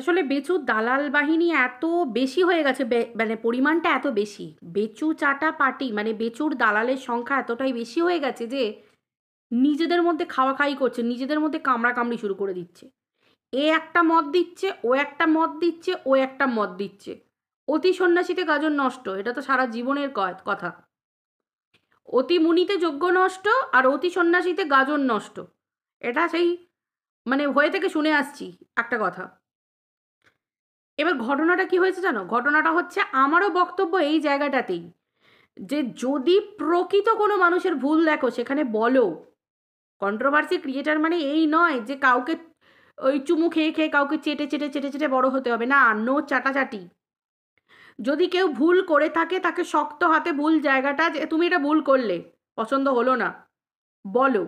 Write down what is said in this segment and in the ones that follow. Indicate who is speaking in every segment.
Speaker 1: আসলে বেচুর দালাল বাহিনী এত বেশি হয়ে গেছে, মানে পরিমাণটা এত বেশি, বেচু চাটা পার্টি মানে বেচুর দালালের সংখ্যা এতটাই বেশি হয়ে গেছে যে নিজেদের মধ্যে খাওয়া খাই করছে, নিজেদের মধ্যে কামড়া কামড়ি শুরু করে দিচ্ছে। এ একটা মত দিচ্ছে, ও একটা মত দিচ্ছে, ও একটা মত দিচ্ছে। অতি সন্ন্যাসীতে গাজন নষ্ট, এটা তো সারা জীবনের কথা। অতি মুনিতে যজ্ঞ নষ্ট, আর অতি সন্ন্যাসীতে গাজন নষ্ট, এটা সেই মানে হয়ে থেকে শুনে আসছি একটা কথা। এবার ঘটনাটা কি হয়েছে জানো? ঘটনাটা হচ্ছে আমারও বক্তব্য এই জায়গাটাতেই, যে যদি প্রকৃত কোনো মানুষের ভুল দেখো সেখানে বলো। কন্ট্রোভার্সি ক্রিয়েটার মানে এই নয় যে কাউকে ওই চুমু খেয়ে খেয়ে কাউকে চেটে চেটে চেটে চেটে বড় হতে হবে, না, নো চাটাচাটি। যদি কেউ ভুল করে থাকে তাকে শক্ত হাতে ভুল জায়গাটা, যে তুমি এটা ভুল করলে, পছন্দ হলো না, বলো।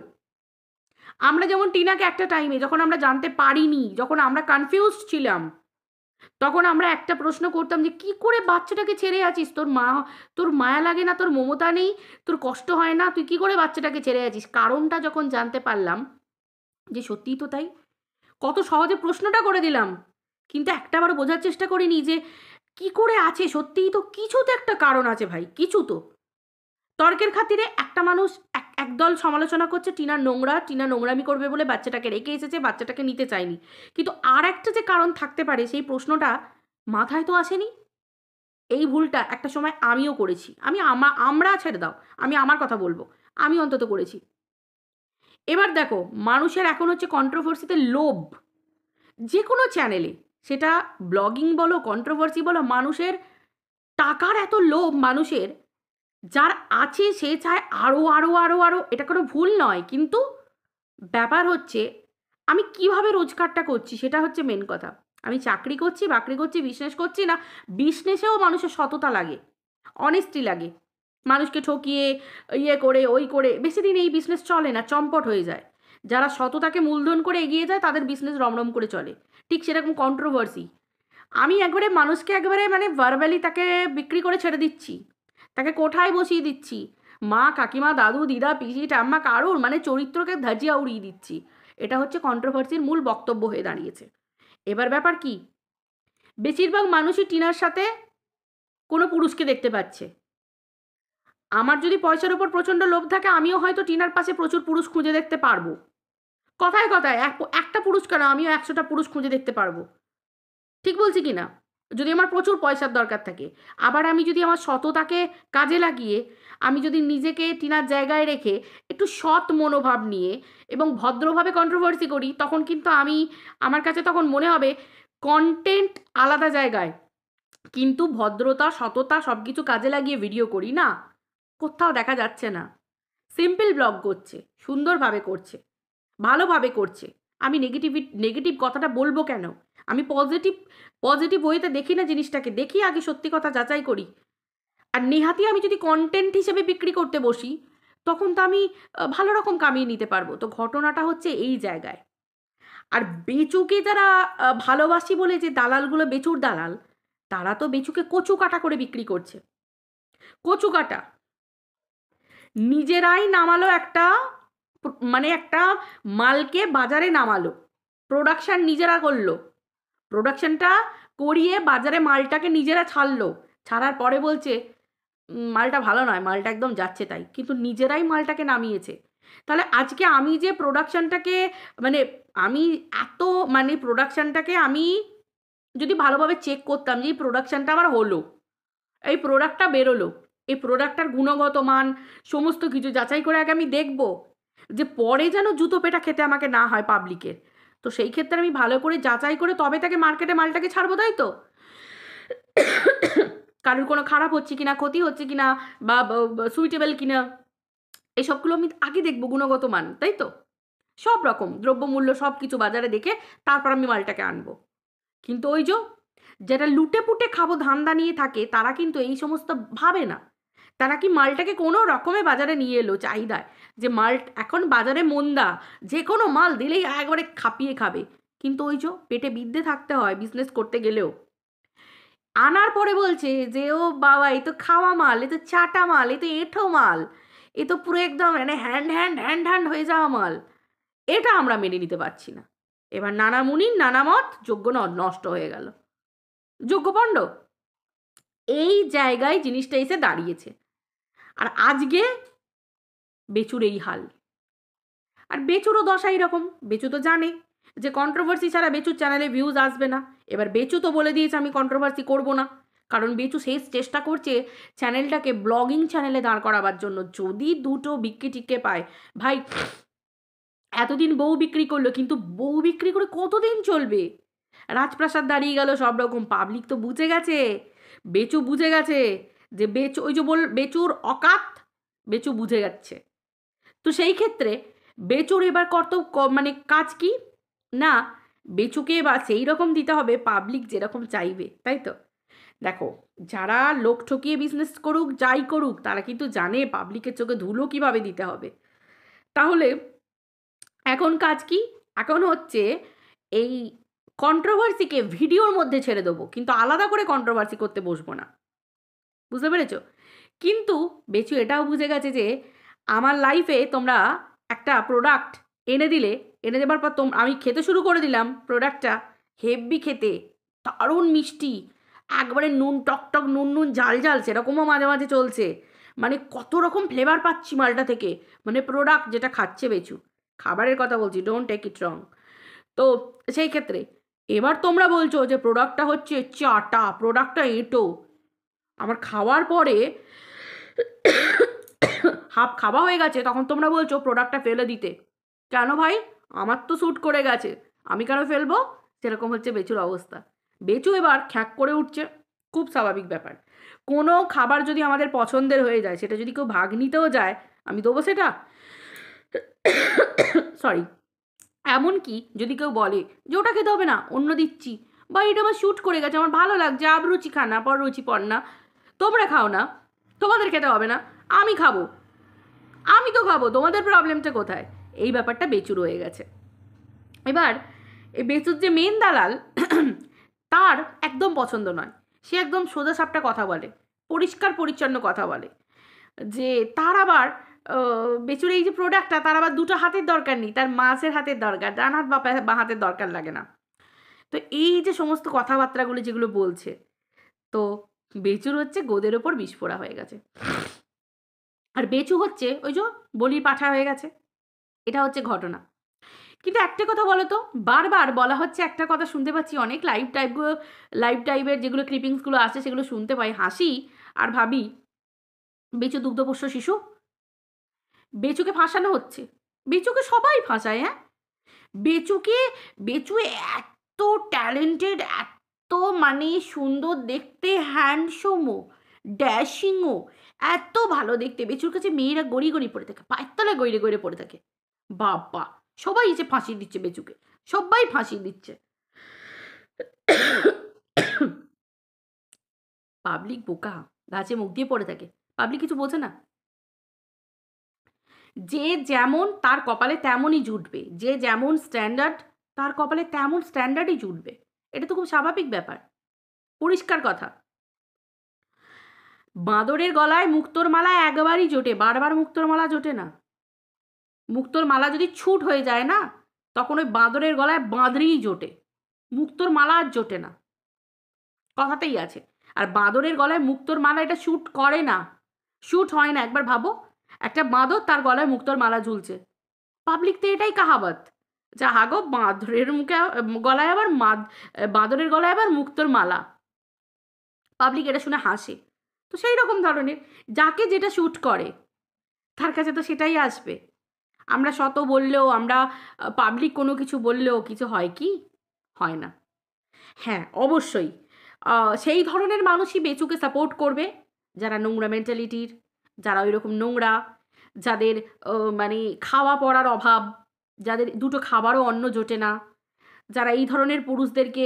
Speaker 1: আমরা যেমন টিনাকে একটা টাইমে যখন আমরা জানতে পারিনি, যখন আমরা কনফিউজড ছিলাম, তখন আমরা একটা প্রশ্ন করতাম যে কি করে বাচ্চাটাকে ছেড়ে আছিস, তোর মায়া লাগে না, তোর মমতা নেই, তোর কষ্ট হয় না, তুই কি করে বাচ্চাটাকে ছেড়ে আছিস? কারণটা যখন জানতে পারলাম যে সত্যিই তো তাই, কত সহজে প্রশ্নটা করে দিলাম, কিন্তু একটাবার বোঝার চেষ্টা করিনি যে কি করে আছে, সত্যিই তো কিছু তো একটা কারণ আছে ভাই, কিছু তো। তর্কের খাতিরে একটা মানুষ একদল সমালোচনা করছে টিনা নোংরা, টিনা নোংরামি করবে বলে বাচ্চাটাকে রেখে এসেছে, বাচ্চাটাকে নিতে চায়নি। কিন্তু আর একটা যে কারণ থাকতে পারে সেই প্রশ্নটা মাথায় তো আসেনি। এই ভুলটা একটা সময় আমিও করেছি, আমরা ছেড়ে দাও, আমি আমার কথা বলবো, আমি অন্তত করেছি। এবার দেখো, মানুষের এখন হচ্ছে কন্ট্রোভার্সিতে লোভ, যে কোনো চ্যানেলে, সেটা ব্লগিং বলো কন্ট্রোভার্সি বলো, মানুষের টাকার এত লোভ মানুষের, যার আছে সে চায় আরও আরও আরও আরও। এটা কোনো ভুল নয়, কিন্তু ব্যাপার হচ্ছে আমি কিভাবে রোজগারটা করছি সেটা হচ্ছে মেন কথা। আমি চাকরি করছি, বাকরি করছি, বিজনেস করছি, না বিজনেসেও মানুষের সততা লাগে, অনেস্টি লাগে। মানুষকে ঠকিয়ে ইয়ে করে ওই করে বেশি দিন এই বিজনেস চলে না, চম্পট হয়ে যায়। যারা সততাকে মূলধন করে এগিয়ে যায় তাদের বিজনেস রমরম করে চলে। ঠিক সেরকম কন্ট্রোভার্সি, আমি একবারে মানুষকে একবারে মানে ভার্বালি তাকে বিক্রি করে ছেড়ে দিচ্ছি, তাকে কোঠায় বসিয়ে দিচ্ছি, মা কাকিমা দাদু দিদা পিসি ঠাম্মা কারুর মানে চরিত্রকে ধাজিয়া উড়িয়ে দিচ্ছি। এটা হচ্ছে কন্ট্রোভার্সির মূল বক্তব্য হয়ে দাঁড়িয়েছে। এবার ব্যাপার কি, বেশিরভাগ মানুষই টিনার সাথে কোনো পুরুষকে দেখতে পাচ্ছে। আমার যদি পয়সার উপর প্রচণ্ড লোভ থাকে, আমিও হয়তো টিনার পাশে প্রচুর পুরুষ খুঁজে দেখতে পারবো। কথায় কথায় একটা পুরুষ কেন, আমিও 100টা পুরুষ খুঁজে দেখতে পারবো। ঠিক বলছি কি না? যদি আমার প্রচুর পয়সার দরকার থাকে। আবার আমি যদি আমার সততাকে কাজে লাগিয়ে, আমি যদি নিজেকে টিনার জায়গায় রেখে একটু সৎ মনোভাব নিয়ে এবং ভদ্রভাবে কন্ট্রোভার্সি করি, তখন কিন্তু আমার কাছে তখন মনে হবে কন্টেন্ট আলাদা জায়গায়, কিন্তু ভদ্রতা সততা সব কিছু কাজে লাগিয়ে ভিডিও করি না, কোথাও দেখা যাচ্ছে না। সিম্পল ব্লগ করছে, সুন্দরভাবে করছে, ভালোভাবে করছে। আমি নেগেটিভ কথাটা বলবো কেন? আমি পজিটিভ পজিটিভ ওয়েতে দেখি না জিনিসটাকে, দেখি আগে সত্যি কথা যাচাই করি। আর নেহাতি আমি যদি কন্টেন্ট হিসেবে বিক্রি করতে বসি, তখন তো আমি ভালো রকম কামিয়ে নিতে পারবো। তো ঘটনাটা হচ্ছে এই জায়গায়। আর বেচুকে যারা ভালোবাসি বলে যে দালালগুলো বেচুর দালাল, তারা তো বেচুকে কচু কাটা করে বিক্রি করছে। কচু কাটা নিজেরাই নামালো একটা, মানে একটা মালকে বাজারে নামালো, প্রোডাকশন নিজেরা করলো, প্রোডাকশনটা করিয়ে বাজারে মালটাকে নিজেরা ছাড়লো, ছাড়ার পরে বলছে মালটা ভালো নয়, মালটা একদম যাচ্ছে তাই, কিন্তু নিজেরাই মালটাকে নামিয়েছে। তাহলে আজকে আমি যে প্রোডাকশনটাকে মানে আমি এত মানে প্রোডাকশনটাকে আমি যদি ভালোভাবে চেক করতাম যে এই প্রোডাকশনটা আমার হলো, এই প্রোডাক্টটা বেরোলো, এই প্রোডাক্টটার গুণগত মান সমস্ত কিছু যাচাই করে আগে আমি দেখব, যে পরে যেন জুতো পেটা খেতে আমাকে না হয় পাবলিকের। তো সেই ক্ষেত্রে আমি ভালো করে যাচাই করে তবে তাকে মার্কেটে মালটাকে ছাড়বো, তাই তো? কারোর কোনো খারাপ হচ্ছে কিনা, ক্ষতি হচ্ছে কিনা, বা সুইটেবল কিনা, এসবগুলো আমি আগে দেখবো, গুণগত মান, তাই তো? সব রকম দ্রব্যমূল্য সব কিছু বাজারে দেখে তারপর আমি মালটাকে আনবো। কিন্তু ওই যে যারা লুটে পুটে খাবো ধান্দা নিয়ে থাকে, তারা কিন্তু এই সমস্ত ভাবে না। তারা কি মালটাকে কোনো রকমে বাজারে নিয়ে এলো চাহিদায়, যে মাল এখন বাজারে মন্দা, যে কোনো মাল দিলেই একবারে খাপিয়ে খাবে। কিন্তু ওই যে পেটে বিদ্যে থাকতে হয় বিজনেস করতে গেলেও। আনার পরে বলছে যে ও বাবা, এ তো খাওয়া মাল, এ তো চাটা মাল, এ তো এঁঠো মাল, এ তো পুরো একদম মানে হ্যান্ড হ্যান্ড হ্যান্ড হ্যান্ড হয়ে যাওয়া মাল। এটা আমরা মেনে নিতে পারছি না। এবার নানা মুনির নানা মত, যজ্ঞ নষ্ট হয়ে গেল, যজ্ঞপণ্ড। এই জায়গায় জিনিসটা এসে দাঁড়িয়েছে। আর আজকে বেচুর এই হাল। আর বেচুরও দশা এইরকম। বেচু তো জানে যে কন্ট্রোভার্সি ছাড়া বেচুর চ্যানেলে ভিউজ আসবে না। এবার বেচু তো বলে দিয়েছে আমি কন্ট্রোভার্সি করব না, কারণ বেচু শেষ চেষ্টা করছে চ্যানেলটাকে ব্লগিং চ্যানেলে দাঁড় করাবার জন্য। যদি দুটো বিক্রি টিকে পায়, ভাই এতদিন বউ বিক্রি করলো, কিন্তু বউ বিক্রি করে কতদিন চলবে? রাজপ্রাসাদ দাঁড়িয়ে গেল, সব রকম। পাবলিক তো বুঝে গেছে, বেচু বুঝে গেছে যে বেচু, ওই যে বেচুর অকাত বেচু বুঝে যাচ্ছে। তো সেই ক্ষেত্রে বেচুর এবার কর্তব্য মানে কাজ কি না, বেচুকে এবার সেই রকম দিতে হবে পাবলিক যেরকম চাইবে, তাই তো? দেখো, যারা লোক ঠকিয়ে বিজনেস করুক, যাই করুক, তারা কিন্তু জানে পাবলিকের চোখে ধুলো কিভাবে দিতে হবে। তাহলে এখন কাজ কি? এখন হচ্ছে এই কন্ট্রোভার্সিকে ভিডিওর মধ্যে ছেড়ে দেবো, কিন্তু আলাদা করে কন্ট্রোভার্সি করতে বসবো না। বুঝতে পেরেছো? কিন্তু বেচু এটাও বুঝে গেছে যে আমার লাইফে তোমরা একটা প্রোডাক্ট এনে দিলে, এনে দেবার পর আমি খেতে শুরু করে দিলাম প্রোডাক্টটা, হেভি খেতে, দারুণ মিষ্টি, একবারে নুন টকটক, নুন নুন ঝাল ঝাল, সেরকমও মাঝে মাঝে চলছে। মানে কত রকম ফ্লেভার পাচ্ছি মালটা থেকে, মানে প্রোডাক্ট যেটা খাচ্ছে বেচু, খাবারের কথা বলছি, ডোন্ট টেক ইট রং। তো সেই ক্ষেত্রে এবার তোমরা বলছো যে প্রোডাক্টটা হচ্ছে চাটা, প্রোডাক্টটা এঁটো। আমার খাওয়ার পরে হাফ খাওয়া হয়ে গেছে, তখন তোমরা বলছো প্রোডাক্টটা ফেলে দিতে। কেন ভাই? আমার তো শ্যুট করে গেছে, আমি কেন ফেলবো? সেরকম হচ্ছে বেচুর অবস্থা। বেচু এবার খ্যাক করে উঠছে, খুব স্বাভাবিক ব্যাপার। কোনো খাবার যদি আমাদের পছন্দের হয়ে যায়, সেটা যদি কেউ ভাগ নিতেও যায়, আমি দেবো সেটা? সরি, এমনকি যদি কেউ বলে যে ওটা খেতে হবে না, অন্য দিচ্ছি, বা এটা আমার শ্যুট করে গেছে, আমার ভালো লাগছে, আব রুচি খানা পর রুচি পর না, তোমরা খাও না, তোমাদের খেতে হবে না, আমি খাবো, আমি তো খাবো, তোমাদের প্রবলেমটা কোথায়? এই ব্যাপারটা বেচুর হয়ে গেছে। এবার এই বেচুর যে মেন দালাল, তার একদম পছন্দ নয়। সে একদম সোজা সাপটা কথা বলে, পরিষ্কার পরিচ্ছন্ন কথা বলে, যে তার আবার বেচুর এই যে প্রোডাক্টটা, তার আবার দুটো হাতের দরকার নেই, তার মাঝের হাতের দরকার, ডান হাত বা হাতের দরকার লাগে না। তো এই যে সমস্ত কথাবার্তাগুলো যেগুলো বলছে, তো বেচুর হচ্ছে গোদের ওপর বিস্ফোরা হয়ে গেছে। আর বেচু হচ্ছে ওই যে বলির পাঠা হয়ে গেছে। এটা হচ্ছে ঘটনা। কিন্তু একটা কথা বলো তো, বারবার বলা হচ্ছে একটা কথা, শুনতে পাচ্ছি অনেক লাইভ টাইপের যেগুলো ক্লিপিংসগুলো আসছে, সেগুলো শুনতে পাই, হাসি আর ভাবি বেচু দুগ্ধপোষ্য শিশু, বেচুকে ফাঁসানো হচ্ছে। বেচুকে সবাই ফাঁসায়, হ্যাঁ? বেচু এত ট্যালেন্টেড, এত মানে সুন্দর দেখতে, হ্যান্ডসোমও, ড্যাশিংও, এত ভালো দেখতে। বেচুর কাছে মেয়েরা গড়ি গড়ি পড়ে থাকে, পায়ের তলায় গড়িয়ে গড়িয়ে পড়ে থাকে। বাবা, সবাই এসে ফাঁসি দিচ্ছে বেচুকে, সবাই ফাঁসি দিচ্ছে। পাবলিক বোকা, গাছে মুখ দিয়ে পড়ে থাকে, পাবলিক কিছু বোঝে না। যে যেমন তার কপালে তেমনই জুটবে, যে যেমন স্ট্যান্ডার্ড তার কপালে তেমন স্ট্যান্ডার্ডই জুটবে। এটা তো খুব স্বাভাবিক ব্যাপার, পরিষ্কার কথা। বাঁদরের গলায় মুক্তোর মালা একবারই জোটে, বারবার মুক্তোর মালা জোটে না। মুক্তোর মালা যদি ছুট হয়ে যায় না, তখন ওই বাঁদরের গলায় বাঁদরেই জোটে, মুক্তোর মালা আর জোটে না, কথাতেই আছে। আর বাঁদরের গলায় মুক্তোর মালা এটা শ্যুট করে না, শ্যুট হয় না। একবার ভাবো, একটা বাঁদর, তার গলায় মুক্তোর মালা ঝুলছে, পাবলিক তো এটাই কাহাবাত, যা হাগো বাঁদরের গলায় আবার বাঁদরের গলায় আবার মুক্তোর মালা, পাবলিক এটা শুনে হাসে। তো সেই রকম ধরনের, যাকে যেটা শ্যুট করে তার কাছে তো সেটাই আসবে। আমরা শত বললেও, আমরা পাবলিক কোনো কিছু বললেও কিছু হয় কি? হয় না। হ্যাঁ, অবশ্যই সেই ধরনের মানুষই বেচুকে সাপোর্ট করবে, যারা নোংরা মেন্টালিটির, যারা ওই রকম নোংরা, যাদের মানে খাওয়া পড়ার অভাব, যাদের দুটো খাবারও অন্ন জোটে না, যারা এই ধরনের পুরুষদেরকে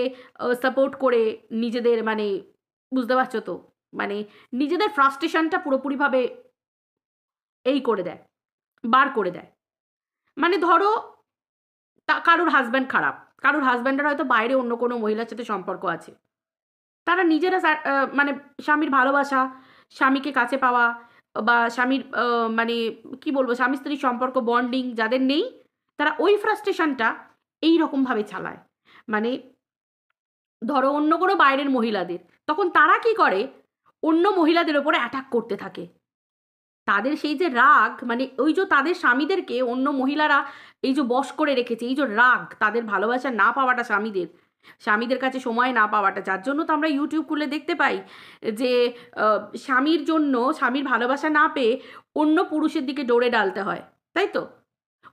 Speaker 1: সাপোর্ট করে নিজেদের মানে, বুঝতে পারছো তো, মানে নিজেদের ফ্রাস্ট্রেশনটা পুরোপুরিভাবে এই করে দেয়, বার করে দেয়। মানে ধরো কারোর হাজব্যান্ড খারাপ, কারোর হাজব্যান্ডের হয়তো বাইরে অন্য কোনো মহিলার সাথে সম্পর্ক আছে, তারা নিজেরা মানে স্বামীর ভালোবাসা, স্বামীকে কাছে পাওয়া, বা স্বামীর মানে কি বলবো, স্বামী স্ত্রীর সম্পর্ক, বন্ডিং যাদের নেই, তারা ওই ফ্রাস্ট্রেশনটা এই রকমভাবে চালায়। মানে ধরো অন্য কোনো বাইরের মহিলাদের, তখন তারা কি করে, অন্য মহিলাদের ওপরে অ্যাটাক করতে থাকে। তাদের সেই যে রাগ, মানে ওই যে তাদের স্বামীদেরকে অন্য মহিলারা এই যে বশ করে রেখেছে, এই যে রাগ, তাদের ভালোবাসা না পাওয়াটা, স্বামীদের কাছে সময় না পাওয়াটা, যার জন্য তো আমরা ইউটিউব খুলে দেখতে পাই যে স্বামীর জন্য, স্বামীর ভালোবাসা না পেয়ে অন্য পুরুষের দিকে দৌড়ে ডালতে হয়, তাই তো?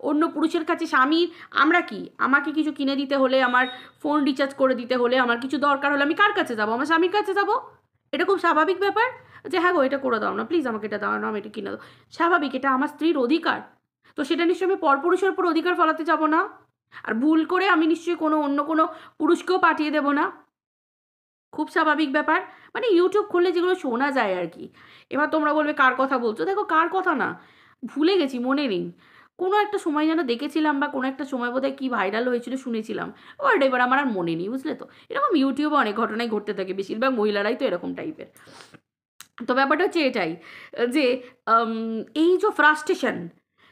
Speaker 1: অন্য পুরুষের কাছে স্বামীর, আমরা কি, আমাকে কিছু কিনে দিতে হলে, আমার ফোন রিচার্জ করে দিতে হলে, আমার কিছু দরকার হলে আমি কার কাছে যাবো? আমার স্বামীর কাছে যাবো। এটা খুব স্বাভাবিক ব্যাপার যে হ্যাঁ গো এটা করে দাও না প্লিজ, আমাকে এটা দাও না, আমি এটা কিনে দাও। স্বাভাবিক, এটা আমার স্ত্রীর অধিকার। তো সেটা নিশ্চয়ই আমি পরপুরুষের উপর অধিকার ফলাতে যাব না। আর ভুল করে আমি নিশ্চয়ই অন্য কোনো পুরুষকেও পাঠিয়ে দেব না। খুব স্বাভাবিক ব্যাপার। মানে ইউটিউব খুললে যেগুলো শোনা যায় আর কি। এবার তোমরা বলবে কার কথা বলছো, দেখো কার কথা না, ভুলে গেছি, মনে নেই। কোনো একটা সময় যেন দেখেছিলাম, বা কোনো একটা সময় বোধহয় কী ভাইরাল হয়েছিল শুনেছিলাম, ওটা এবার আমার আর মনে নেই, বুঝলে তো? এরকম ইউটিউবে অনেক ঘটনাই ঘটতে থাকে, বেশিরভাগ মহিলারাই তো এরকম টাইপের। তো ব্যাপারটা হচ্ছে এটাই যে এই যে ফ্রাস্ট্রেশন,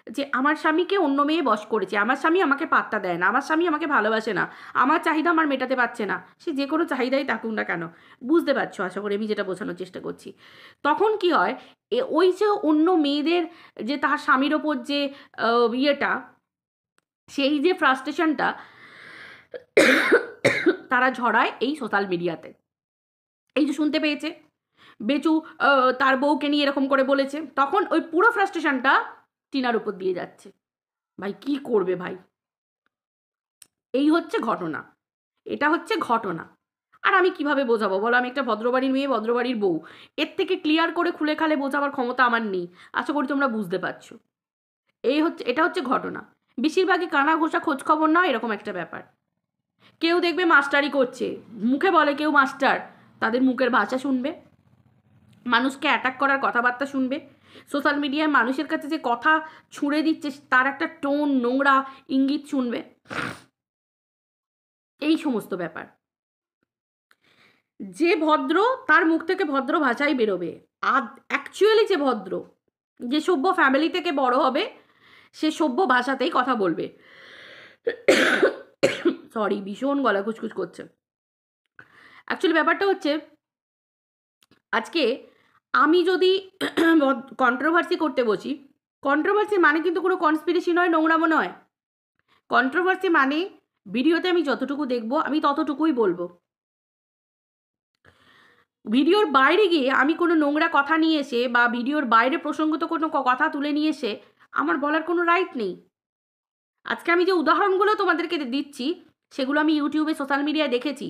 Speaker 1: যে আমার স্বামীকে অন্য মেয়ে বশ করেছে, আমার স্বামী আমাকে পাত্তা দেয় না, আমার স্বামী আমাকে ভালোবাসে না, আমার চাহিদা আমার মেটাতে পারছে না, সে যে কোনো চাহিদাই থাকুক না কেন, বুঝতে পারছো আশা করি আমি যেটা বোঝানোর চেষ্টা করছি। তখন কি হয়, ওই যে অন্য মেয়েদের যে তার স্বামীর ওপর যে ইয়েটা, সেই যে ফ্রাস্ট্রেশনটা তারা ঝরায় এই সোশ্যাল মিডিয়াতে। এই যে শুনতে পেয়েছে বেচু তার বউকে নিয়ে এরকম করে বলেছে, তখন ওই পুরো ফ্রাস্ট্রেশনটা টিনার উপর দিয়ে যাচ্ছে। ভাই কি করবে ভাই, এই হচ্ছে ঘটনা, এটা হচ্ছে ঘটনা। আর আমি কিভাবে বোঝাবো বলো, আমি একটা ভদ্রবাড়ির মেয়ে, ভদ্রবাড়ির বউ, এর থেকে ক্লিয়ার করে খুলে খালে বোঝাবার ক্ষমতা আমার নেই। আশা করি তোমরা বুঝতে পারছো। এটা হচ্ছে ঘটনা। বেশিরভাগই কানা ঘোষা খোঁজ খবর না, এরকম একটা ব্যাপার। কেউ দেখবে মাস্টারি করছে, মুখে বলে কেউ মাস্টার, তাদের মুখের ভাষা শুনবে, মানুষকে অ্যাটাক করার কথাবার্তা শুনবে, সোশ্যাল মিডিয়ায় মানুষের কাছে যে কথা ছুঁড়ে দিচ্ছে তার একটা টোন, নোংরা ইঙ্গিত শুনবে, এই সমস্ত ব্যাপার। যে ভদ্র তার মুখ থেকে ভদ্র ভাষাই বেরোবে। অ্যাকচুয়ালি যে ভদ্র, যে সভ্য ফ্যামিলি থেকে বড় হবে, সে সভ্য ভাষাতেই কথা বলবে। সরি, ভীষণ গলা খুচখুচ করছে। অ্যাকচুয়ালি ব্যাপারটা হচ্ছে, আজকে আমি যদি কন্ট্রোভার্সি করতে বসি, কন্ট্রোভার্সি মানে কিন্তু কোনো কনস্পিরেসি নয়, নোংরামো নয়। কন্ট্রোভার্সি মানে ভিডিওতে আমি যতটুকু দেখবো আমি ততটুকুই বলবো। ভিডিওর বাইরে গিয়ে আমি কোনো নোংরা কথা নিয়ে এসে, বা ভিডিওর বাইরে প্রসঙ্গত কোনো কথা তুলে নিয়ে এসে আমার বলার কোনো রাইট নেই। আজকে আমি যে উদাহরণগুলো তোমাদেরকে দিচ্ছি, সেগুলো আমি ইউটিউবে, সোশ্যাল মিডিয়ায় দেখেছি।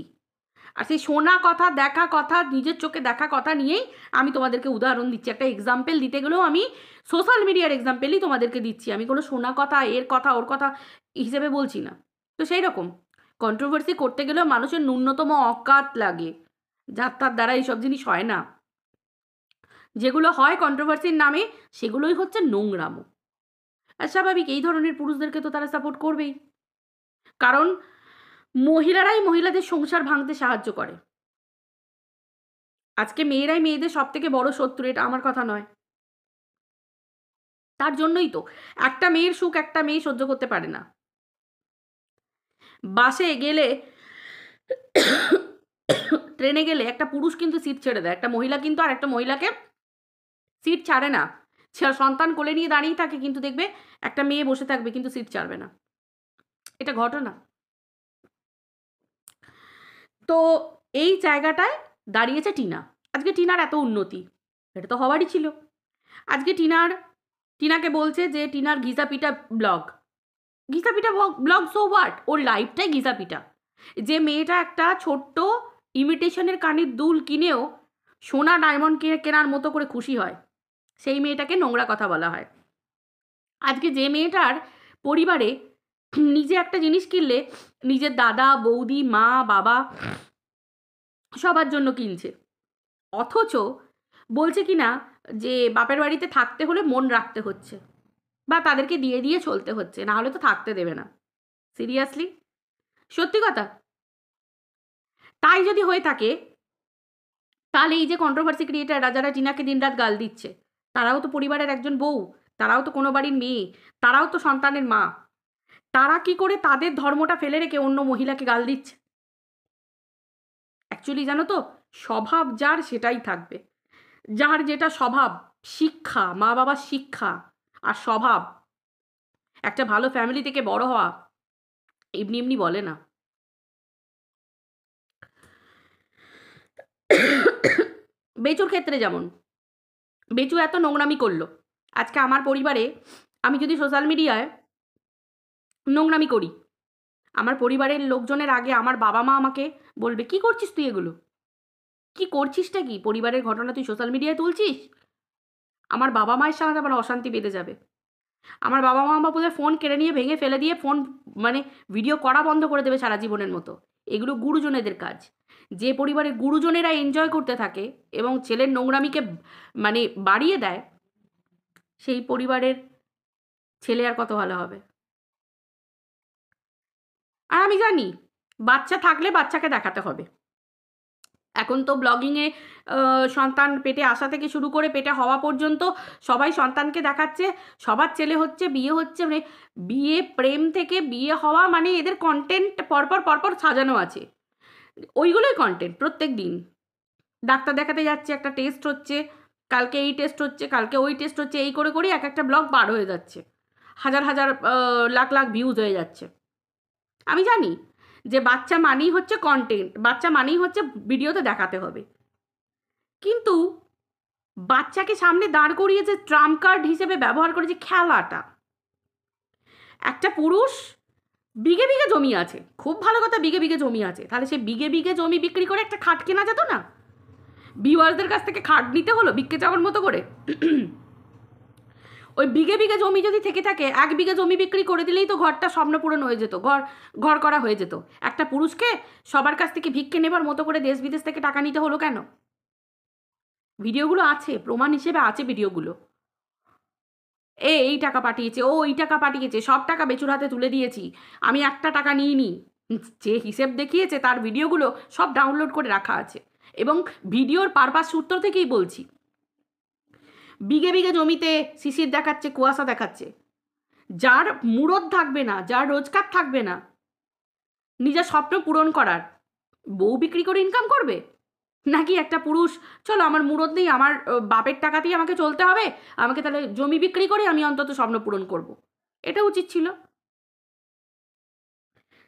Speaker 1: আর সেই শোনা কথা, দেখা কথা, নিজের চোখে দেখা কথা নিয়েই আমি তোমাদেরকে উদাহরণ দিচ্ছি। একটা এক্সাম্পল দিতে গেলেও আমি সোশ্যাল মিডিয়ার এক্সাম্পলই তোমাদেরকে দিচ্ছি, আমি কোনো শোনা কথা, এর কথা, ওর কথা হিসেবে বলছি না। তো সেই রকম কন্ট্রোভার্সি করতে গেলেও মানুষের ন্যূনতম অকাত লাগে, যার তার দ্বারা এইসব জিনিস হয় না। যেগুলো হয় কন্ট্রোভার্সির নামে, সেগুলোই হচ্ছে নোংরামো। আর স্বাভাবিক, এই ধরনের পুরুষদেরকে তো তারা সাপোর্ট করবেই, কারণ মহিলারাই মহিলাদের সংসার ভাঙতে সাহায্য করে। আজকে মেয়েরাই মেয়েদের সব থেকে বড় শত্রু, এটা আমার কথা নয়। তার জন্যই তো একটা মেয়ের সুখ একটা মেয়ে সহ্য করতে পারে না। বাসে গেলে, ট্রেনে গেলে একটা পুরুষ কিন্তু সিট ছেড়ে দেয়, একটা মহিলা কিন্তু আর একটা মহিলাকে সিট ছাড়ে না। সন্তান কোলে নিয়ে দাঁড়িয়ে থাকে, কিন্তু দেখবে একটা মেয়ে বসে থাকবে কিন্তু সিট ছাড়বে না। এটা ঘটনা। তো এই জায়গাটায় দাঁড়িয়েছে টিনা। আজকে টিনার এত উন্নতি, এটা তো হওয়ারই ছিল। আজকে টিনাকে বলছে যে টিনার ঘিসাপিটা ব্লগ, ঘিসাপিটা ব্লগ, সো হোয়াট, ওর লাইফটাই ঘিসাপিটা। যে মেয়েটা একটা ছোট্ট ইমিটেশনের কানের দুল কিনেও সোনা ডায়মন্ড কেনার মতো করে খুশি হয়, সেই মেয়েটাকে নোংরা কথা বলা হয়। আজকে যে মেয়েটার পরিবারে নিজে একটা জিনিস কিনলে নিজের দাদা, বৌদি, মা, বাবা সবার জন্য কিনছে, অথচ বলছে কি না যে বাপের বাড়িতে থাকতে হলে মন রাখতে হচ্ছে, বা তাদেরকে দিয়ে দিয়ে চলতে হচ্ছে, না হলে তো থাকতে দেবে না। সিরিয়াসলি, সত্যি কথা। তাই যদি হয়ে থাকে, তাহলে এই যে কন্ট্রোভার্সি ক্রিয়েটাররা যারা টিনাকে দিনরাত গাল দিচ্ছে, তারাও তো পরিবারের একজন বউ, তারাও তো কোনো বাড়ির মেয়ে, তারাও তো সন্তানের মা। তারা কি করে তাদের ধর্মটা ফেলে রেখে অন্য মহিলাকে গাল দিচ্ছে? অ্যাকচুয়ালি জানো তো, স্বভাব যার সেটাই থাকবে। যার যেটা স্বভাব, শিক্ষা, মা বাবার শিক্ষা আর স্বভাব, একটা ভালো ফ্যামিলি থেকে বড় হওয়া এমনি এমনি বলে না। বেচুর ক্ষেত্রে যেমন, বেচু এত নোংরামি করলো, আজকে আমার পরিবারে আমি যদি সোশ্যাল মিডিয়ায় নোংরামি করি, আমার পরিবারের লোকজনের আগে আমার বাবা মা আমাকে বলবে, কি করছিস তুই এগুলো, কি করছিসটা কি, পরিবারের ঘটনা তুই সোশ্যাল মিডিয়ায় তুলছিস? আমার বাবা মায়ের সাথে আমার অশান্তি বেঁধে যাবে। আমার বাবা মা আমার বোধহয় ফোন কেড়ে নিয়ে ভেঙে ফেলে দিয়ে ফোন মানে ভিডিও করা বন্ধ করে দেবে সারা জীবনের মতো। এগুলো গুরুজনেদের কাজ। যে পরিবারের গুরুজনেরা এনজয় করতে থাকে এবং ছেলের নোংরামিকে মানে বাড়িয়ে দেয়, সেই পরিবারের ছেলে আর কত ভালো হবে? আর আমি জানি বাচ্চা থাকলে বাচ্চাকে দেখাতে হবে। এখন তো ব্লগিংয়ে সন্তান পেটে আসা থেকে শুরু করে পেটে হওয়া পর্যন্ত সবাই সন্তানকে দেখাচ্ছে। সবার ছেলে হচ্ছে, বিয়ে হচ্ছে, মানে বিয়ে, প্রেম থেকে বিয়ে হওয়া, মানে এদের কন্টেন্ট পরপর পরপর সাজানো আছে। ওইগুলোই কন্টেন্ট প্রত্যেক দিন। ডাক্তার দেখাতে যাচ্ছে, একটা টেস্ট হচ্ছে, কালকে এই টেস্ট হচ্ছে, কালকে ওই টেস্ট হচ্ছে, এই করে করে এক একটা ব্লগ বার হয়ে যাচ্ছে, হাজার হাজার লাখ লাখ ভিউজ হয়ে যাচ্ছে। আমি জানি যে বাচ্চা মানেই হচ্ছে কন্টেন্ট, বাচ্চা মানেই হচ্ছে ভিডিওতে দেখাতে হবে, কিন্তু বাচ্চাকে সামনে দাঁড় করিয়ে যে ট্রাম্প কার্ড হিসেবে ব্যবহার করে যে খেলাটা, একটা পুরুষ বিঘে বিঘে জমি আছে, খুব ভালো কথা, বিঘে বিঘে জমি আছে, তাহলে সে বিঘে বিঘে জমি বিক্রি করে একটা খাট কেনা যেত না? ভিউয়ার্সদের কাছ থেকে খাট নিতে হলো বিক্রি যাওয়ার মতো করে? ওই বিঘে বিঘে জমি যদি থেকে থাকে, 1 বিঘে জমি বিক্রি করে দিলেই তো ঘরটা স্বপ্ন পূরণ হয়ে যেত, ঘর করা হয়ে যেত। একটা পুরুষকে সবার কাছ থেকে ভিক্ষে নেবার মতো করে দেশ বিদেশ থেকে টাকা নিতে হলো কেন? ভিডিওগুলো আছে, প্রমাণ হিসেবে আছে ভিডিওগুলো। এই টাকা পাঠিয়েছে, ও এই টাকা পাঠিয়েছে, সব টাকা বেচুর হাতে তুলে দিয়েছি, আমি একটা টাকা নিইনি। যে হিসেব দেখিয়েছে তার ভিডিওগুলো সব ডাউনলোড করে রাখা আছে, এবং ভিডিওর পারপাস সূত্র থেকেই বলছি। বিঘে বিঘে জমিতে শিশির দেখাচ্ছে, কুয়াশা দেখাচ্ছে। যার মুরদ থাকবে না, যার রোজগার থাকবে না নিজের স্বপ্ন পূরণ করার, বউ বিক্রি করে ইনকাম করবে? নাকি একটা পুরুষ, চলো আমার মুরদ নেই, আমার বাপের টাকাতেই আমাকে চলতে হবে, আমাকে তাহলে জমি বিক্রি করে আমি অন্তত স্বপ্ন পূরণ করব। এটা উচিত ছিল।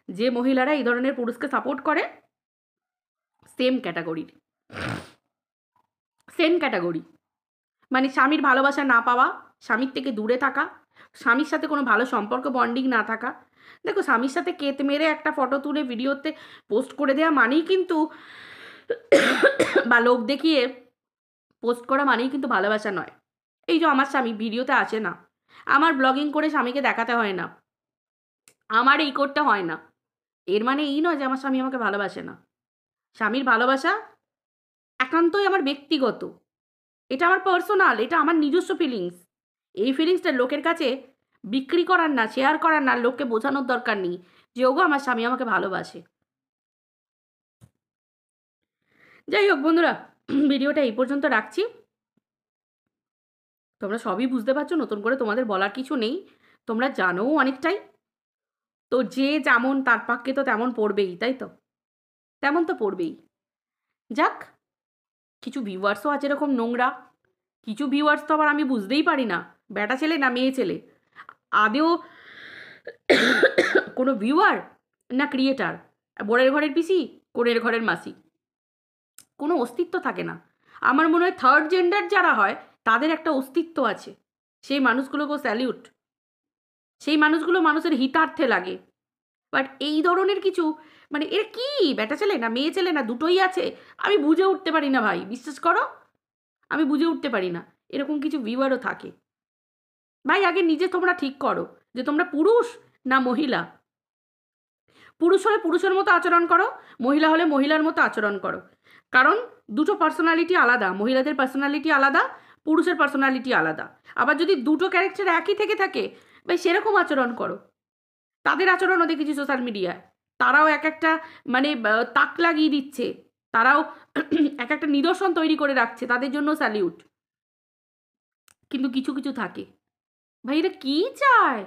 Speaker 1: যে মহিলারা এই ধরনের পুরুষকে সাপোর্ট করে, সেম ক্যাটাগরির, সেম ক্যাটাগরি, মানে স্বামীর ভালোবাসা না পাওয়া, স্বামীর থেকে দূরে থাকা, স্বামীর সাথে কোনো ভালো সম্পর্ক বন্ডিং না থাকা। দেখো, স্বামীর সাথে কেত মেরে একটা ফটো তুলে ভিডিওতে পোস্ট করে দেওয়া মানেই কিন্তু, বা লোক দেখিয়ে পোস্ট করা মানেই কিন্তু ভালোবাসা নয়। এই যে আমার স্বামী ভিডিওতে আসে না, আমার ব্লগিং করে স্বামীকে দেখাতে হয় না, আমার এই করতে হয় না, এর মানে এই নয় যে আমার স্বামী আমাকে ভালোবাসে না। স্বামীর ভালোবাসা একান্তই আমার ব্যক্তিগত, এটা আমার পার্সোনাল, এটা আমার নিজস্ব ফিলিংস। এই ফিলিংসটা লোকের কাছে বিক্রি করার না, শেয়ার করার না, লোককে বোঝানোর দরকার নেই যে ওগো আমার স্বামী আমাকে ভালোবাসে। যাই হোক বন্ধুরা, ভিডিওটা এই পর্যন্ত রাখছি। তোমরা সবই বুঝতে পারছো, নতুন করে তোমাদের বলার কিছু নেই, তোমরা জানোও অনেকটাই। তো যে যেমন তার পাক্যে তো তেমন পড়বেই, তাই তো? তেমন তো পড়বেই। যাক, কিছু ভিউয়ার্সও আছে এরকম নোংরা, কিছু ভিউয়ার্স তো আবার আমি বুঝতেই পারি না বেটা ছেলে না মেয়ে ছেলে, আদেও কোনো ভিউয়ার না ক্রিয়েটার, বরের ঘরের পিসি, কোণের ঘরের মাসি, কোনো অস্তিত্ব থাকে না। আমার মনে হয় থার্ড জেন্ডার যারা হয় তাদের একটা অস্তিত্ব আছে, সেই মানুষগুলোকেও স্যালিউট, সেই মানুষগুলো মানুষের হিতার্থে লাগে। বাট এই ধরনের কিছু, মানে এর কি বেটা ছেলে না মেয়ে ছেলে না দুটোই আছে, আমি বুঝে উঠতে পারি না ভাই, বিশ্বাস করো আমি বুঝে উঠতে পারি না। এরকম কিছু ভিউয়ারও থাকে। ভাই আগে নিজে তোমরা ঠিক করো যে তোমরা পুরুষ না মহিলা। পুরুষ হলে পুরুষের মতো আচরণ করো, মহিলা হলে মহিলার মতো আচরণ করো, কারণ দুটো পার্সোনালিটি আলাদা, মহিলাদের পার্সোনালিটি আলাদা, পুরুষের পার্সোনালিটি আলাদা। আবার যদি দুটো ক্যারেক্টার একই থেকে থাকে, ভাই সেরকম আচরণ করো। তাদের আচরণও দেখেছি সোশ্যাল মিডিয়ায়, তারাও এক একটা মানে তাক লাগিয়ে দিচ্ছে, তারাও এক একটা নিদর্শন তৈরি করে রাখছে, তাদের জন্য স্যালিউট। কিন্তু কিছু কিছু থাকে, ভাই এরা কি চায়?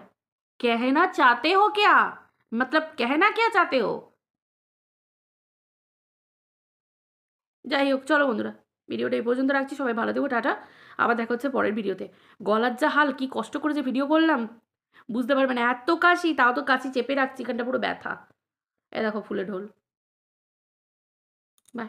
Speaker 1: कहना चाहते हो क्या? मतलब कहना क्या चाहते हो? যাই হোক, চলো বন্ধুরা, ভিডিওটা এই পর্যন্ত রাখছি। সবাই ভালো থেকো, টাটা। আবার দেখা হচ্ছে পরের ভিডিওতে। গলার যা হাল, কি কষ্ট করে যে ভিডিও করলাম বুঝতে পারবে না। এত কাশি, তাও তো কাশি চেপে রাখছি, এখানটা পুরো ব্যথা। এ দেখো ফুলে ঢোল। বাই।